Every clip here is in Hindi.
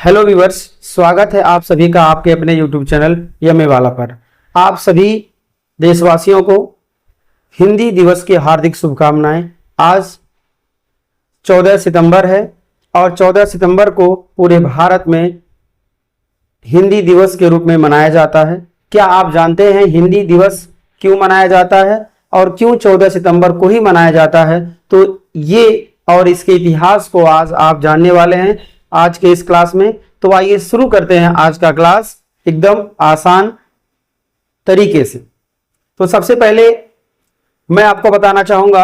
हेलो व्यूअर्स, स्वागत है आप सभी का आपके अपने यूट्यूब चैनल यमे वाला पर। आप सभी देशवासियों को हिंदी दिवस की हार्दिक शुभकामनाएं। आज 14 सितंबर है और 14 सितंबर को पूरे भारत में हिंदी दिवस के रूप में मनाया जाता है। क्या आप जानते हैं हिंदी दिवस क्यों मनाया जाता है और क्यों 14 सितंबर को ही मनाया जाता है? तो ये और इसके इतिहास को आज आप जानने वाले हैं आज के इस क्लास में। तो आइए शुरू करते हैं आज का क्लास एकदम आसान तरीके से। तो सबसे पहले मैं आपको बताना चाहूंगा,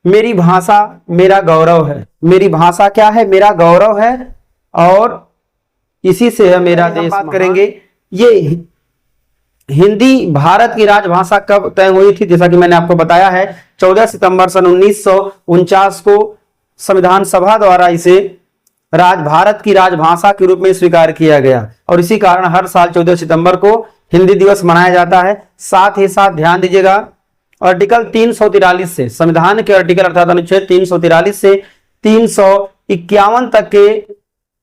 मेरी भाषा मेरा गौरव है। मेरी भाषा क्या है? मेरा गौरव है और इसी से है मेरा देश। बात करेंगे ये हिंदी भारत की राजभाषा कब तय हुई थी? जैसा कि मैंने आपको बताया है 14 सितंबर सन 1949 को संविधान सभा द्वारा इसे भारत की राजभाषा के रूप में स्वीकार किया गया और इसी कारण हर साल 14 सितंबर को हिंदी दिवस मनाया जाता है। साथ ही साथ ध्यान दीजिएगा, आर्टिकल 343 से, संविधान के आर्टिकल अर्थात अनुच्छेद 343 से 351 तक के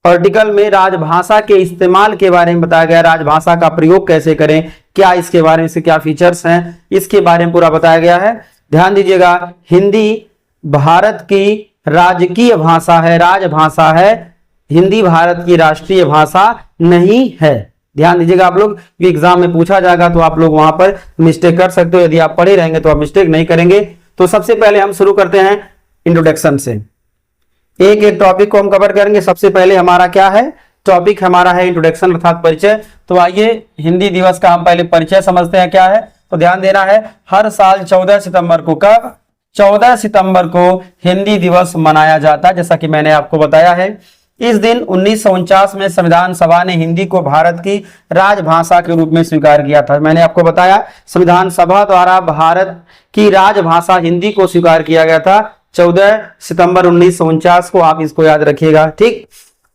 आर्टिकल में राजभाषा के इस्तेमाल के बारे में बताया गया। राजभाषा का प्रयोग कैसे करें, क्या इसके बारे में, से क्या फीचर्स हैं, इसके बारे में पूरा बताया गया है। ध्यान दीजिएगा, हिंदी भारत की राजकीय भाषा है, राजभाषा है। हिंदी भारत की राष्ट्रीय भाषा नहीं है। ध्यान दीजिएगा आप लोग, एग्जाम में पूछा जाएगा तो आप लोग वहां पर मिस्टेक कर सकते हो। यदि आप पढ़े रहेंगे तो आप मिस्टेक नहीं करेंगे। तो सबसे पहले हम शुरू करते हैं इंट्रोडक्शन से। एक एक टॉपिक को हम कवर करेंगे। सबसे पहले हमारा क्या है? टॉपिक हमारा है इंट्रोडक्शन अर्थात परिचय। तो आइए हिंदी दिवस का हम पहले परिचय समझते हैं क्या है। तो ध्यान देना है, हर साल 14 सितंबर को, कब? 14 सितंबर को हिंदी दिवस मनाया जाता है। जैसा कि मैंने आपको बताया है, इस दिन 1949 में संविधान सभा ने हिंदी को भारत की राजभाषा के रूप में स्वीकार किया था। मैंने आपको बताया संविधान सभा द्वारा भारत की राजभाषा हिंदी को स्वीकार किया गया था 14 सितंबर 1949 को। आप इसको याद रखिएगा, ठीक।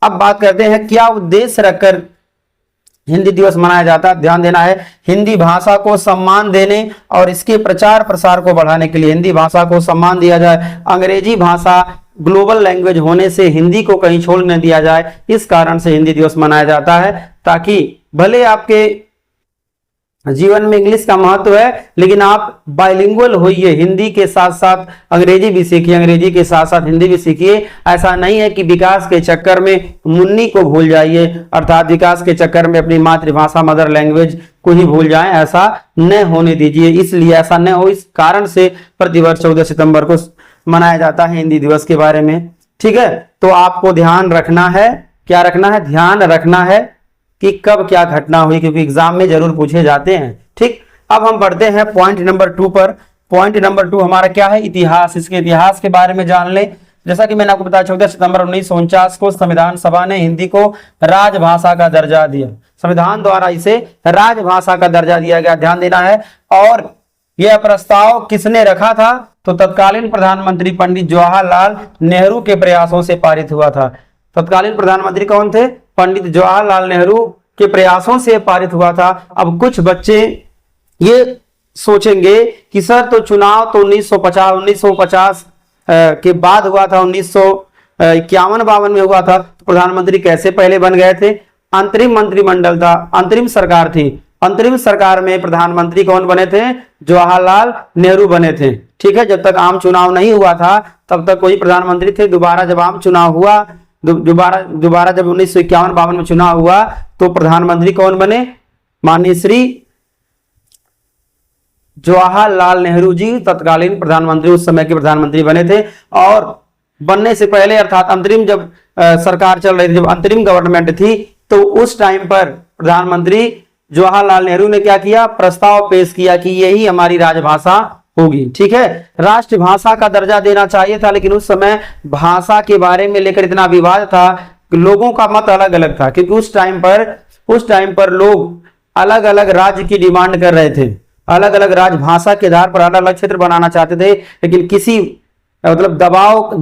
अब बात करते हैं क्या उद्देश्य रखकर हिंदी दिवस मनाया जाता है। ध्यान देना है, हिंदी भाषा को सम्मान देने और इसके प्रचार प्रसार को बढ़ाने के लिए हिंदी भाषा को सम्मान दिया जाए। अंग्रेजी भाषा ग्लोबल लैंग्वेज होने से हिंदी को कहीं छोड़ न दिया जाए, इस कारण से हिंदी दिवस मनाया जाता है। ताकि भले आपके जीवन में इंग्लिश का महत्व है लेकिन आप बाइलिंगुअल होइए, हिंदी के साथ साथ अंग्रेजी भी सीखिए, अंग्रेजी के साथ साथ हिंदी भी सीखिए। ऐसा नहीं है कि विकास के चक्कर में मुन्नी को भूल जाइए, अर्थात विकास के चक्कर में अपनी मातृभाषा मदर लैंग्वेज को ही भूल जाएं, ऐसा न होने दीजिए। इसलिए ऐसा न हो, इस कारण से प्रतिवर्ष 14 सितंबर को मनाया जाता है हिंदी दिवस के बारे में, ठीक है। तो आपको ध्यान रखना है, क्या रखना है? ध्यान रखना है कि कब क्या घटना हुई, क्योंकि एग्जाम में जरूर पूछे जाते हैं, ठीक। अब हम बढ़ते हैं पॉइंट नंबर 2 पर। पॉइंट नंबर 2 हमारा क्या है? इतिहास। इसके इतिहास के बारे में जान लें। जैसा कि मैंने आपको बताया 14 सितंबर 1949 को संविधान सभा ने हिंदी को राजभाषा का दर्जा दिया। संविधान द्वारा इसे राजभाषा का दर्जा दिया गया। ध्यान देना है, और यह प्रस्ताव किसने रखा था? तो तत्कालीन प्रधानमंत्री पंडित जवाहरलाल नेहरू के प्रयासों से पारित हुआ था। तत्कालीन प्रधानमंत्री कौन थे? पंडित जवाहरलाल नेहरू के प्रयासों से पारित हुआ था। अब कुछ बच्चे ये सोचेंगे कि सर तो चुनाव तो 1950 के बाद हुआ था, 1951-52 में हुआ था, तो प्रधानमंत्री कैसे पहले बन गए थे? अंतरिम मंत्रिमंडल था, अंतरिम सरकार थी। अंतरिम सरकार में प्रधानमंत्री कौन बने थे? जवाहरलाल नेहरू बने थे, ठीक है। जब तक आम चुनाव नहीं हुआ था तब तक कोई प्रधानमंत्री थे। दोबारा जब आम चुनाव हुआ, दोबारा जब 1951-52 में चुनाव हुआ तो प्रधानमंत्री कौन बने? माननीय श्री जवाहरलाल नेहरू जी तत्कालीन प्रधानमंत्री, उस समय के प्रधानमंत्री बने थे। और बनने से पहले अर्थात अंतरिम जब सरकार चल रही थी, जब अंतरिम गवर्नमेंट थी, तो उस टाइम पर प्रधानमंत्री जवाहरलाल नेहरू ने क्या किया? प्रस्ताव पेश किया कि यही हमारी राजभाषा होगी, ठीक है। राष्ट्रभाषा का दर्जा देना चाहिए था, लेकिन उस समय भाषा के बारे में लेकर इतना विवाद था, लोगों का मत अलग अलग था, क्योंकि उस टाइम पर लोग अलग अलग राज्य की डिमांड कर रहे थे। अलग अलग राजभाषा के आधार पर अलग अलग क्षेत्र बनाना चाहते थे, लेकिन किसी मतलब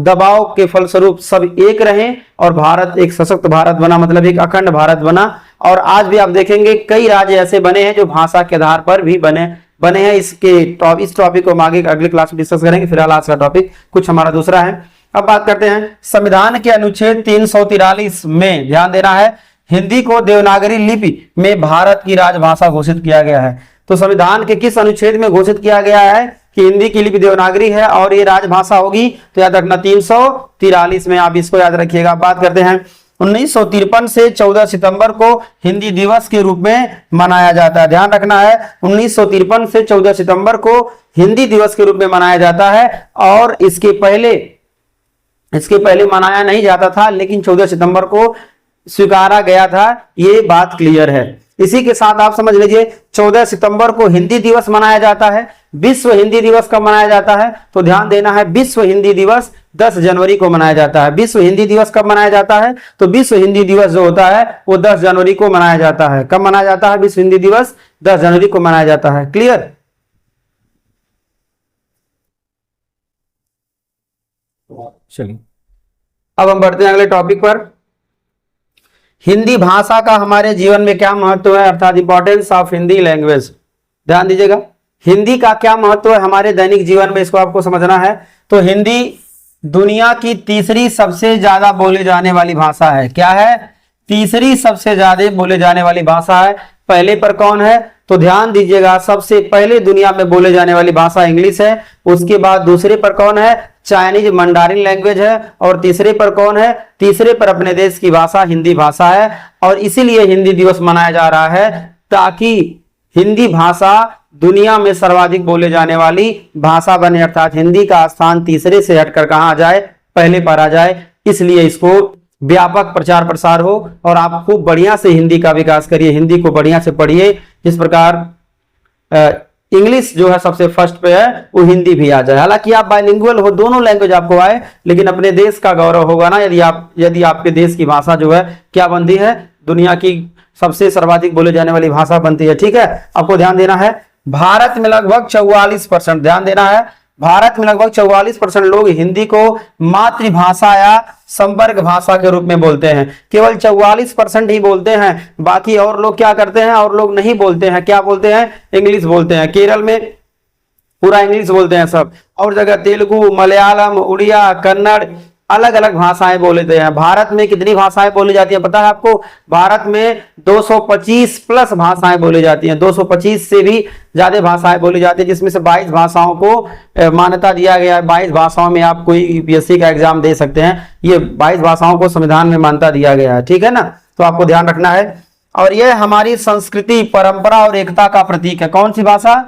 दबाव के फलस्वरूप सब एक रहे और भारत एक सशक्त भारत बना, मतलब एक अखंड भारत बना। और आज भी आप देखेंगे कई राज्य ऐसे बने हैं जो भाषा के आधार पर भी बने हैं। इस टॉपिक को हम आगे अगले क्लास में डिस्कस करेंगे। फिलहाल आज का टॉपिक कुछ हमारा दूसरा है। अब बात करते हैं संविधान के अनुच्छेद 343 में, ध्यान देना है, हिंदी को देवनागरी लिपि में भारत की राजभाषा घोषित किया गया है? तो संविधान के किस अनुच्छेद में घोषित किया गया है कि हिंदी की लिपि देवनागरी है और ये राजभाषा होगी? तो याद रखना 343 में, आप इसको याद रखिएगा। बात करते हैं 1953 से 14 सितंबर को हिंदी दिवस के रूप में मनाया जाता है। ध्यान रखना है 1953 से 14 सितंबर को हिंदी दिवस के रूप में मनाया जाता है, और इसके पहले मनाया नहीं जाता था, लेकिन 14 सितंबर को स्वीकारा गया था। ये बात क्लियर है। इसी के साथ आप समझ लीजिए 14 सितंबर को हिंदी दिवस मनाया जाता है। विश्व हिंदी दिवस कब मनाया जाता है? तो ध्यान देना है, विश्व हिंदी दिवस 10 जनवरी को मनाया जाता है। विश्व हिंदी दिवस कब मनाया जाता है? तो विश्व हिंदी दिवस जो होता है वो 10 जनवरी को मनाया जाता है। कब मनाया जाता है? विश्व हिंदी दिवस 10 जनवरी को मनाया जाता है। क्लियर? चलिए अब हम बढ़ते हैं अगले टॉपिक पर। हिंदी भाषा का हमारे जीवन में क्या महत्व है, अर्थात इंपॉर्टेंस ऑफ हिंदी लैंग्वेज। ध्यान दीजिएगा, हिंदी का क्या महत्व है हमारे दैनिक जीवन में, इसको आपको समझना है। तो हिंदी दुनिया की तीसरी सबसे ज्यादा बोली जाने वाली भाषा है। क्या है? तीसरी सबसे ज्यादा बोले जाने वाली भाषा है। पहले पर कौन है? तो ध्यान दीजिएगा, सबसे पहले दुनिया में बोले जाने वाली भाषा इंग्लिश है। उसके बाद दूसरे पर कौन है? चाइनीज मंडारिन लैंग्वेज है। और तीसरे पर कौन है? तीसरे पर अपने देश की भाषा हिंदी भाषा है। और इसीलिए हिंदी दिवस मनाया जा रहा है, ताकि हिंदी भाषा दुनिया में सर्वाधिक बोले जाने वाली भाषा बने, अर्थात हिंदी का स्थान तीसरे से हटकर कहां आ जाए? पहले पर आ जाए। इसलिए इसको व्यापक प्रचार प्रसार हो और आप खूब बढ़िया से हिंदी का विकास करिए, हिंदी को बढ़िया से पढ़िए। जिस प्रकार इंग्लिश जो है सबसे फर्स्ट पे है, वो हिंदी भी आ जाए। हालांकि आप बाइलिंगुअल हो, दोनों लैंग्वेज आपको आए, लेकिन अपने देश का गौरव होगा ना यदि आपके देश की भाषा जो है क्या बनती है? दुनिया की सबसे सर्वाधिक बोले जाने वाली भाषा बनती है। ठीक है, आपको ध्यान देना है। भारत में लगभग 44%, ध्यान देना है, भारत में लगभग 44% लोग हिंदी को मातृभाषा या संपर्क भाषा के रूप में बोलते हैं। केवल 44% ही बोलते हैं, बाकी और लोग क्या करते हैं? और लोग नहीं बोलते हैं। क्या बोलते हैं? इंग्लिश बोलते हैं। केरल में पूरा इंग्लिश बोलते हैं सब, और जगह तेलुगु, मलयालम, उड़िया, कन्नड़, अलग अलग भाषाएं बोलते हैं। भारत में कितनी भाषाएं बोली जाती है पता है आपको? भारत में 225 प्लस भाषाएं बोली जाती हैं, 225 से भी ज्यादा भाषाएं बोली जाती है, जिसमें से 22 भाषाओं को मान्यता दिया गया है। 22 भाषाओं में आप कोई यूपीएससी का एग्जाम दे सकते हैं। ये 22 भाषाओं को संविधान में मान्यता दिया गया है। ठीक है ना, तो आपको ध्यान रखना है। और यह हमारी संस्कृति, परंपरा और एकता का प्रतीक है। कौन सी भाषा?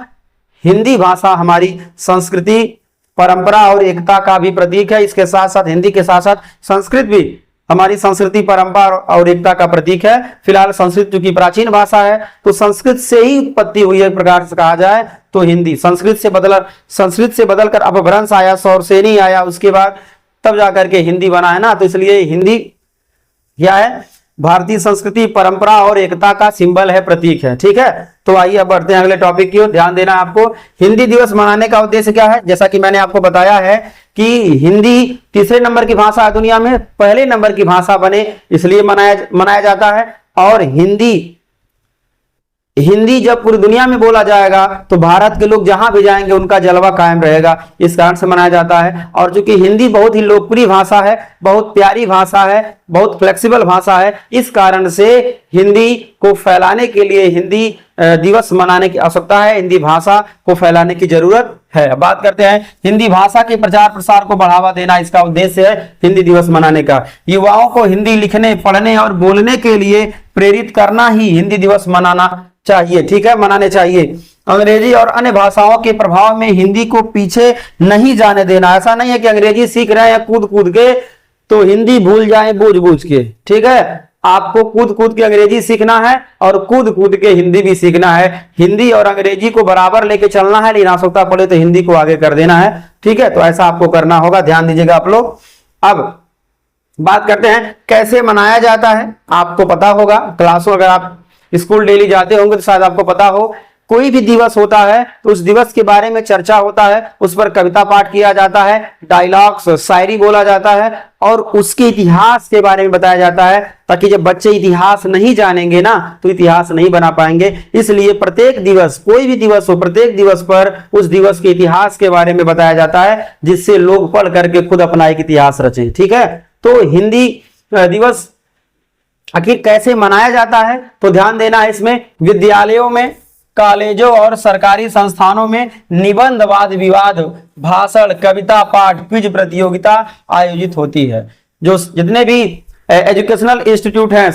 हिंदी भाषा हमारी संस्कृति, परंपरा और एकता का भी प्रतीक है। इसके साथ साथ हिंदी के साथ साथ संस्कृत भी हमारी संस्कृति, परंपरा और एकता का प्रतीक है। फिलहाल संस्कृत चूंकि प्राचीन भाषा है, तो संस्कृत से ही उत्पत्ति हुई है, एक प्रकार से कहा जाए तो हिंदी। संस्कृत से बदलकर अपभ्रंश आया, सौरसेनी आया, उसके बाद तब जाकर के हिंदी बना है ना। तो इसलिए हिंदी क्या है? भारतीय संस्कृति, परंपरा और एकता का सिंबल है, प्रतीक है। ठीक है, तो आइए अब बढ़ते हैं अगले टॉपिक की ओर। ध्यान देना आपको, हिंदी दिवस मनाने का उद्देश्य क्या है? जैसा कि मैंने आपको बताया है कि हिंदी तीसरे नंबर की भाषा है दुनिया में, पहले नंबर की भाषा बने इसलिए मनाया जाता है। और हिंदी जब पूरी दुनिया में बोला जाएगा तो भारत के लोग जहां भी जाएंगे उनका जलवा कायम रहेगा, इस कारण से मनाया जाता है। और चूंकि हिंदी बहुत ही लोकप्रिय भाषा है, बहुत प्यारी भाषा है, बहुत फ्लेक्सिबल भाषा है, इस कारण से हिंदी को फैलाने के लिए हिंदी दिवस मनाने की आवश्यकता है, हिंदी भाषा को फैलाने की जरूरत है। बात करते हैं हिंदी भाषा के प्रचार प्रसार को बढ़ावा देना, इसका उद्देश्य है हिंदी दिवस मनाने का। युवाओं को हिंदी लिखने, पढ़ने और बोलने के लिए प्रेरित करना ही हिंदी दिवस मनाना चाहिए। ठीक है, मनाने चाहिए। अंग्रेजी और अन्य भाषाओं के प्रभाव में हिंदी को पीछे नहीं जाने देना। ऐसा नहीं है कि अंग्रेजी सीख रहे हैं कूद कूद के तो हिंदी भूल जाएं बूझ बूझ के। ठीक है, आपको कूद कूद के अंग्रेजी सीखना है और कूद कूद के हिंदी भी सीखना है। हिंदी और अंग्रेजी को बराबर लेके चलना है, लेकिन आवश्यकता पड़े तो हिंदी को आगे कर देना है। ठीक है, तो ऐसा आपको करना होगा, ध्यान दीजिएगा आप लोग। अब बात करते हैं कैसे मनाया जाता है। आपको पता होगा, क्लासों अगर आप स्कूल डेली जाते होंगे तो शायद आपको पता हो, कोई भी दिवस होता है तो उस दिवस के बारे में चर्चा होता है, उस पर कविता पाठ किया जाता है, डायलॉग्स, शायरी बोला जाता है और उसके इतिहास के बारे में बताया जाता है, ताकि जब बच्चे इतिहास नहीं जानेंगे ना तो इतिहास नहीं बना पाएंगे। इसलिए प्रत्येक दिवस, कोई भी दिवस हो, प्रत्येक दिवस पर उस दिवस के इतिहास के बारे में बताया जाता है, जिससे लोग पढ़ करके खुद अपना एक इतिहास रचें। ठीक है, तो हिंदी दिवस आखिर कैसे मनाया जाता है, तो ध्यान देना है इसमें। विद्यालयों में, कॉलेजों और सरकारी संस्थानों में निबंध, वाद विवाद, भाषण, कविता पाठ, क्विज प्रतियोगिता आयोजित होती है। जो जितने भी एजुकेशनल इंस्टीट्यूट हैं,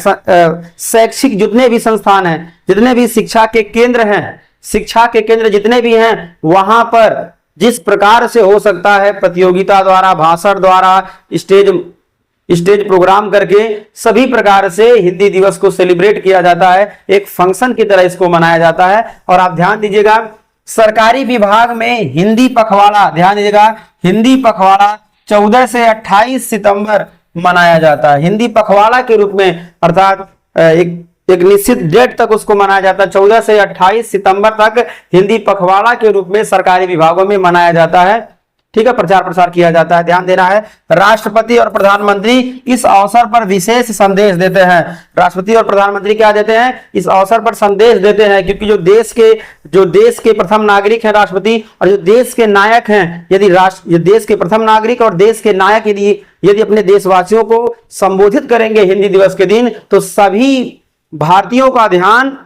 शैक्षिक जितने भी संस्थान हैं, जितने भी शिक्षा के केंद्र हैं, शिक्षा के केंद्र जितने भी हैं, वहां पर जिस प्रकार से हो सकता है प्रतियोगिता द्वारा, भाषण द्वारा, स्टेज प्रोग्राम करके सभी प्रकार से हिंदी दिवस को सेलिब्रेट किया जाता है। एक फंक्शन की तरह इसको मनाया जाता है। और आप ध्यान दीजिएगा, सरकारी विभाग में हिंदी पखवाड़ा, ध्यान दीजिएगा, हिंदी पखवाड़ा 14 से 28 सितंबर मनाया जाता है। हिंदी पखवाड़ा के रूप में, अर्थात एक निश्चित डेट तक उसको मनाया जाता है। 14 से 28 सितंबर तक हिंदी पखवाड़ा के रूप में सरकारी विभागों में मनाया जाता है। ठीक है, प्रचार प्रसार किया जाता है। ध्यान देना है, राष्ट्रपति और प्रधानमंत्री इस अवसर पर विशेष संदेश देते हैं। राष्ट्रपति और प्रधानमंत्री क्या देते हैं, इस अवसर पर संदेश देते हैं, क्योंकि जो देश के प्रथम नागरिक हैं राष्ट्रपति, और जो देश के नायक हैं, यदि देश के प्रथम नागरिक और देश के नायक यदि अपने देशवासियों को संबोधित करेंगे हिंदी दिवस के दिन, तो सभी भारतीयों का ध्यान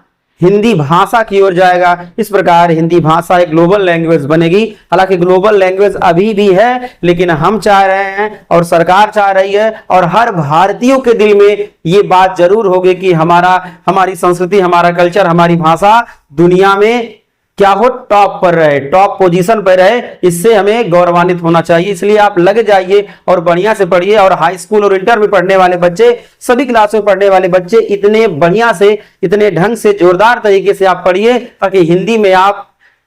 हिंदी भाषा की ओर जाएगा। इस प्रकार हिंदी भाषा एक ग्लोबल लैंग्वेज बनेगी। हालांकि ग्लोबल लैंग्वेज अभी भी है, लेकिन हम चाह रहे हैं और सरकार चाह रही है, और हर भारतीयों के दिल में ये बात जरूर होगी कि हमारी संस्कृति, हमारा कल्चर, हमारी भाषा दुनिया में क्या हो, टॉप पर रहे, टॉप पोजीशन पर रहे। इससे हमें गौरवान्वित होना चाहिए। इसलिए आप लग जाइए और बढ़िया से पढ़िए। और हाई स्कूल और इंटर में पढ़ने वाले बच्चे, सभी क्लास में पढ़ने वाले बच्चे इतने बढ़िया से, इतने ढंग से, जोरदार तरीके से आप पढ़िए, ताकि हिंदी में आप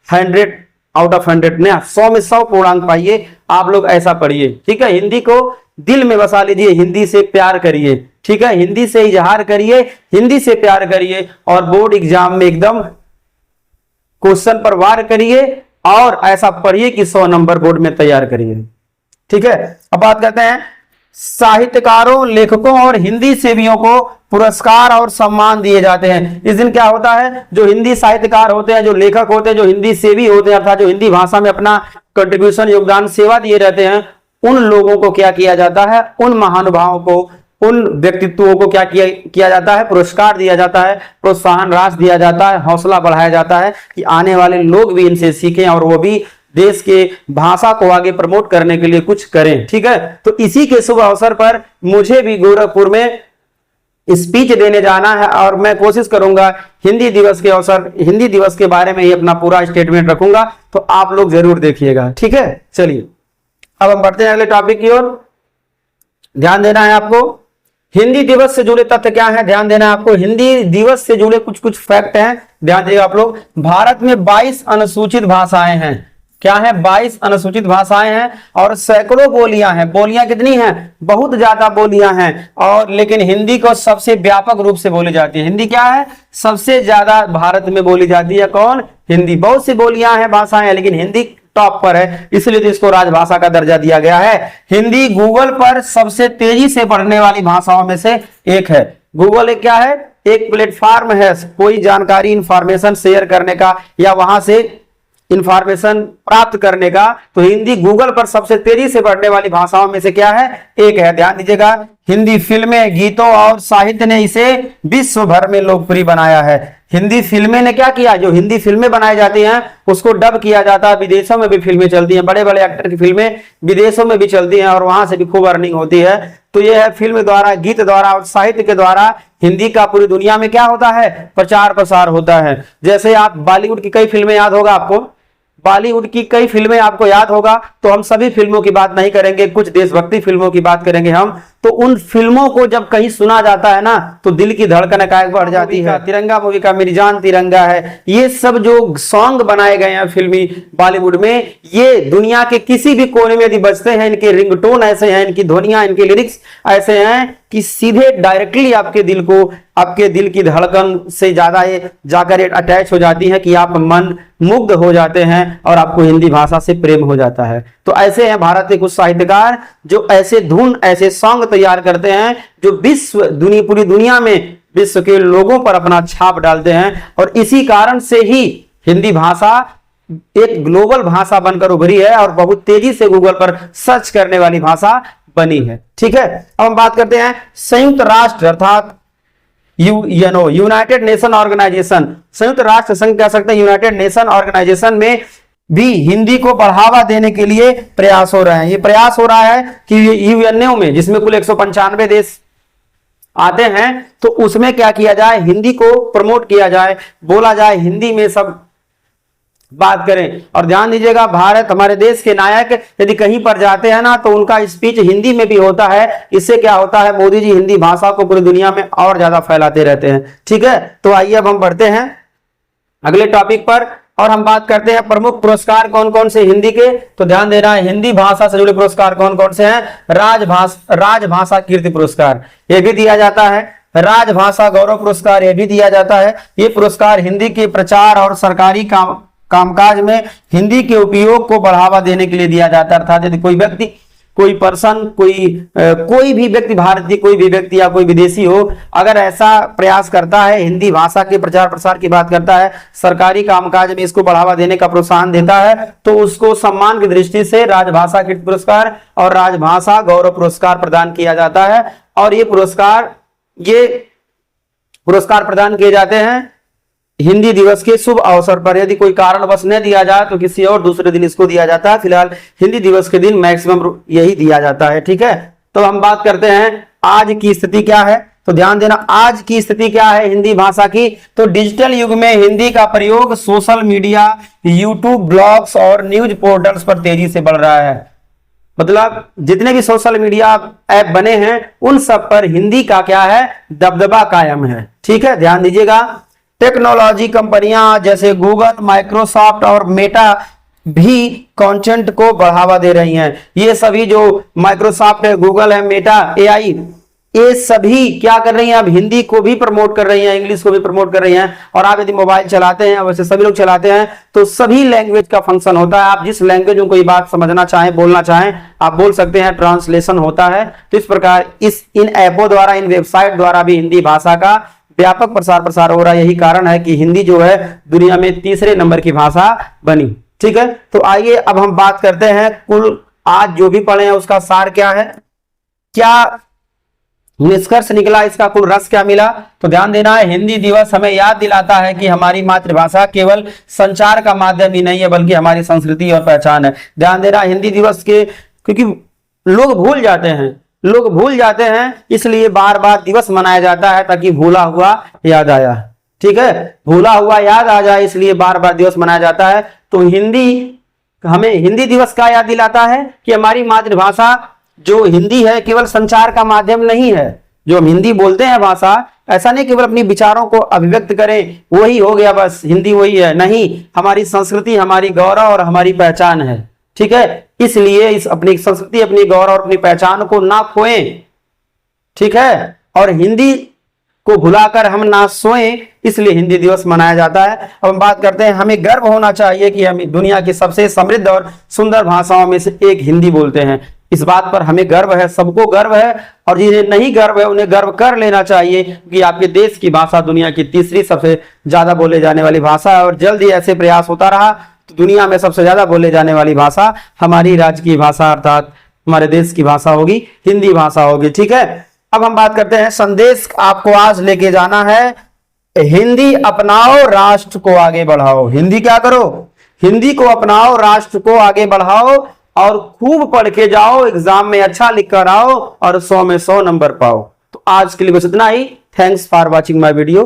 100 आउट ऑफ 100 में 100 में 100 पूर्णांक पाइए। आप लोग ऐसा पढ़िए, ठीक है। हिंदी को दिल में बसा लीजिए, हिंदी से प्यार करिए, ठीक है। हिंदी से इजहार करिए, हिंदी से प्यार करिए, और बोर्ड एग्जाम में एकदम क्वेश्चन पर वार करिए, और ऐसा पढ़िए कि 100 नंबर बोर्ड में तैयार करिए, ठीक है। अब बात करते हैं साहित्यकारों, लेखकों और हिंदी सेवियों को पुरस्कार और सम्मान दिए जाते हैं। इस दिन क्या होता है, जो हिंदी साहित्यकार होते हैं, जो लेखक होते हैं, जो हिंदी सेवी होते हैं, अर्थात जो हिंदी भाषा में अपना कंट्रीब्यूशन, योगदान, सेवा दिए रहते हैं, उन लोगों को क्या किया जाता है, उन महानुभावों को, उन व्यक्तित्वों को क्या किया जाता है, पुरस्कार दिया जाता है, प्रोत्साहन राशि दिया जाता है, हौसला बढ़ाया जाता है कि आने वाले लोग भी इनसे सीखें और वो भी देश के भाषा को आगे प्रमोट करने के लिए कुछ करें, ठीक है। तो इसी के शुभ अवसर पर मुझे भी गोरखपुर में स्पीच देने जाना है, और मैं कोशिश करूंगा हिंदी दिवस के बारे में ही अपना पूरा स्टेटमेंट रखूंगा, तो आप लोग जरूर देखिएगा, ठीक है। चलिए अब हम बढ़ते हैं अगले टॉपिक की ओर। ध्यान देना है आपको, हिंदी दिवस से जुड़े तथ्य क्या है, ध्यान देना है आपको। हिंदी दिवस से जुड़े कुछ फैक्ट हैं, ध्यान देगा आप लोग। भारत में 22 अनुसूचित भाषाएं हैं। क्या है, 22 अनुसूचित भाषाएं हैं, और सैकड़ों बोलियां हैं। बोलियां कितनी हैं, बहुत ज्यादा बोलियां हैं, और लेकिन हिंदी को सबसे व्यापक रूप से बोली जाती है। हिंदी क्या है, सबसे ज्यादा भारत में बोली जाती है, कौन, हिंदी। बहुत सी बोलियां हैं, भाषाएं हैं, लेकिन हिंदी टॉप पर है, इसलिए तो इसको राजभाषा का दर्जा दिया गया है। हिंदी गूगल पर सबसे तेजी से बढ़ने वाली भाषाओं में से एक है। गूगल एक क्या है, एक प्लेटफॉर्म है कोई जानकारी, इंफॉर्मेशन शेयर करने का, या वहां से इंफॉर्मेशन प्राप्त करने का। तो हिंदी गूगल पर सबसे तेजी से बढ़ने वाली भाषाओं में से क्या है, एक है। ध्यान दीजिएगा, हिंदी फिल्में, गीतों और साहित्य ने इसे विश्व भर में लोकप्रिय बनाया है। हिंदी फिल्में ने क्या किया, जो हिंदी फिल्में बनाई जाती हैं उसको डब किया जाता है। विदेशों में भी फिल्में चलती हैं, बड़े बड़े एक्टर की फिल्में विदेशों में भी चलती हैं, और वहां से भी खूब अर्निंग होती है। तो यह है, फिल्म द्वारा, गीत द्वारा और साहित्य के द्वारा हिंदी का पूरी दुनिया में क्या होता है, प्रचार प्रसार होता है। जैसे आप बॉलीवुड की कई फिल्में याद होगा आपको, बॉलीवुड की कई फिल्में आपको याद होगा, तो हम सभी फिल्मों की बात नहीं करेंगे, कुछ देशभक्ति फिल्मों की बात करेंगे हम। तो उन फिल्मों को जब कहीं सुना जाता है ना, तो दिल की धड़कन काय बढ़ जाती है। तिरंगा मूवी का मेरी जान तिरंगा है, ये सब जो सॉन्ग बनाए गए हैं फिल्मी बॉलीवुड में, ये दुनिया के किसी भी कोने में यदि बजते हैं, इनके रिंगटोन ऐसे हैं, इनकी ध्वनियां, इनके लिरिक्स ऐसे हैं कि सीधे डायरेक्टली आपके दिल को, आपके दिल की धड़कन से ज्यादा ये जाकर अटैच हो जाती है कि आप मन मुग्ध हो जाते हैं और आपको हिंदी भाषा से प्रेम हो जाता है। तो ऐसे हैं भारत के कुछ साहित्यकार जो ऐसे धुन, ऐसे सॉन्ग तैयार करते हैं जो पूरी दुनिया में विश्व के लोगों पर अपना छाप डालते हैं, और इसी कारण से ही हिंदी भाषा एक ग्लोबल भाषा बनकर उभरी है और बहुत तेजी से गूगल पर सर्च करने वाली भाषा बनी है। ठीक है, अब हम बात करते हैं संयुक्त राष्ट्र अर्थात यूएनओ, यूनाइटेड नेशन ऑर्गेनाइजेशन, संयुक्त राष्ट्र संघ कह सकते हैं, यूनाइटेड नेशन ऑर्गेनाइजेशन में भी हिंदी को बढ़ावा देने के लिए प्रयास हो रहे हैं। ये प्रयास हो रहा है कि यूएनओ में, जिसमें कुल 195 देश आते हैं, तो उसमें क्या किया जाए, हिंदी को प्रमोट किया जाए, बोला जाए, हिंदी में सब बात करें। और ध्यान दीजिएगा, भारत, हमारे देश के नायक यदि कहीं पर जाते हैं ना, तो उनका स्पीच हिंदी में भी होता है। इससे क्या होता है, मोदी जी हिंदी भाषा को पूरी दुनिया में और ज्यादा फैलाते रहते हैं। ठीक है, तो आइए अब हम बढ़ते हैं अगले टॉपिक पर और हम बात करते हैं प्रमुख पुरस्कार कौन कौन से हिंदी के। तो ध्यान देना है, हिंदी भाषा से जुड़े पुरस्कार कौन कौन से हैं। राजभाषा कीर्ति पुरस्कार ये भी दिया जाता है, राजभाषा गौरव पुरस्कार ये भी दिया जाता है। ये पुरस्कार हिंदी के प्रचार और सरकारी कामकाज में हिंदी के उपयोग को बढ़ावा देने के लिए दिया जाता है। अर्थात यदि कोई व्यक्ति, कोई पर्सन, कोई भी व्यक्ति, भारतीय कोई भी व्यक्ति या कोई विदेशी हो, अगर ऐसा प्रयास करता है, हिंदी भाषा के प्रचार प्रसार की बात करता है, सरकारी कामकाज में इसको बढ़ावा देने का प्रोत्साहन देता है, तो उसको सम्मान की दृष्टि से राजभाषा कीर्ति पुरस्कार और राजभाषा गौरव पुरस्कार प्रदान किया जाता है। और ये पुरस्कार प्रदान किए जाते हैं हिंदी दिवस के शुभ अवसर पर। यदि कोई कारणवश न दिया जाए तो किसी और दूसरे दिन इसको दिया जाता है। फिलहाल हिंदी दिवस के दिन मैक्सिमम यही दिया जाता है। ठीक है, तो हम बात करते हैं आज की स्थिति क्या है। तो ध्यान देना, आज की स्थिति क्या है हिंदी भाषा की। तो डिजिटल युग में हिंदी का प्रयोग सोशल मीडिया, यूट्यूब, ब्लॉग्स और न्यूज पोर्टल्स पर तेजी से बढ़ रहा है। मतलब जितने भी सोशल मीडिया ऐप बने हैं उन सब पर हिंदी का क्या है, दबदबा कायम है। ठीक है, ध्यान दीजिएगा। टेक्नोलॉजी कंपनियां जैसे गूगल, माइक्रोसॉफ्ट और मेटा भी कंटेंट को बढ़ावा दे रही हैं। ये सभी जो माइक्रोसॉफ्ट है, गूगल है, मेटा, एआई, ये सभी क्या कर रही हैं, अब हिंदी को भी प्रमोट कर रही हैं, इंग्लिश को भी प्रमोट कर रही हैं। और आप यदि मोबाइल चलाते हैं, वैसे सभी लोग चलाते हैं, तो सभी लैंग्वेज का फंक्शन होता है। आप जिस लैंग्वेज में कोई बात समझना चाहें, बोलना चाहें, आप बोल सकते हैं, ट्रांसलेशन होता है। तो इस प्रकार इन ऐपों द्वारा, इन वेबसाइट द्वारा भी हिंदी भाषा का व्यापक प्रसार हो रहा है। यही कारण है कि हिंदी जो है दुनिया में तीसरे नंबर की भाषा बनी। ठीक है, तो आइए अब हम बात करते हैं कुल आज जो भी पढ़े हैं उसका सार क्या है, क्या निष्कर्ष निकला, इसका कुल रस क्या मिला। तो ध्यान देना है, हिंदी दिवस हमें याद दिलाता है कि हमारी मातृभाषा केवल संचार का माध्यम ही नहीं है, बल्कि हमारी संस्कृति और पहचान है। ध्यान देना, हिंदी दिवस के, क्योंकि लोग भूल जाते हैं, इसलिए बार बार दिवस मनाया जाता है ताकि भूला हुआ याद आया। ठीक है, भूला हुआ याद आ जाए, इसलिए बार बार दिवस मनाया जाता है। तो हिंदी हमें हिंदी दिवस का याद दिलाता है कि हमारी मातृभाषा जो हिंदी है केवल संचार का माध्यम नहीं है। जो हम हिंदी बोलते हैं भाषा, ऐसा नहीं केवल अपनी विचारों को अभिव्यक्त करें वही हो गया बस, हिंदी वही है, नहीं, हमारी संस्कृति, हमारी गौरव और हमारी पहचान है। ठीक है, इसलिए इस अपनी संस्कृति, अपनी गौरव और अपनी पहचान को ना खोएं। ठीक है, और हिंदी को भुलाकर हम ना सोएं, इसलिए हिंदी दिवस मनाया जाता है। अब हम बात करते हैं, हमें गर्व होना चाहिए कि हम दुनिया की सबसे समृद्ध और सुंदर भाषाओं में से एक हिंदी बोलते हैं। इस बात पर हमें गर्व है, सबको गर्व है, और जिन्हें नहीं गर्व है उन्हें गर्व कर लेना चाहिए कि आपके देश की भाषा दुनिया की तीसरी सबसे ज्यादा बोले जाने वाली भाषा है। और जल्द ही ऐसे प्रयास होता रहा तो दुनिया में सबसे ज्यादा बोले जाने वाली भाषा हमारी राज्य की भाषा, अर्थात हमारे देश की भाषा होगी, हिंदी भाषा होगी। ठीक है, अब हम बात करते हैं, संदेश आपको आज लेके जाना है, हिंदी अपनाओ, राष्ट्र को आगे बढ़ाओ। हिंदी क्या करो, हिंदी को अपनाओ, राष्ट्र को आगे बढ़ाओ, और खूब पढ़ के जाओ, एग्जाम में अच्छा लिख कर आओ और 100 में 100 नंबर पाओ। तो आज के लिए बस इतना ही। Thanks for watching my video.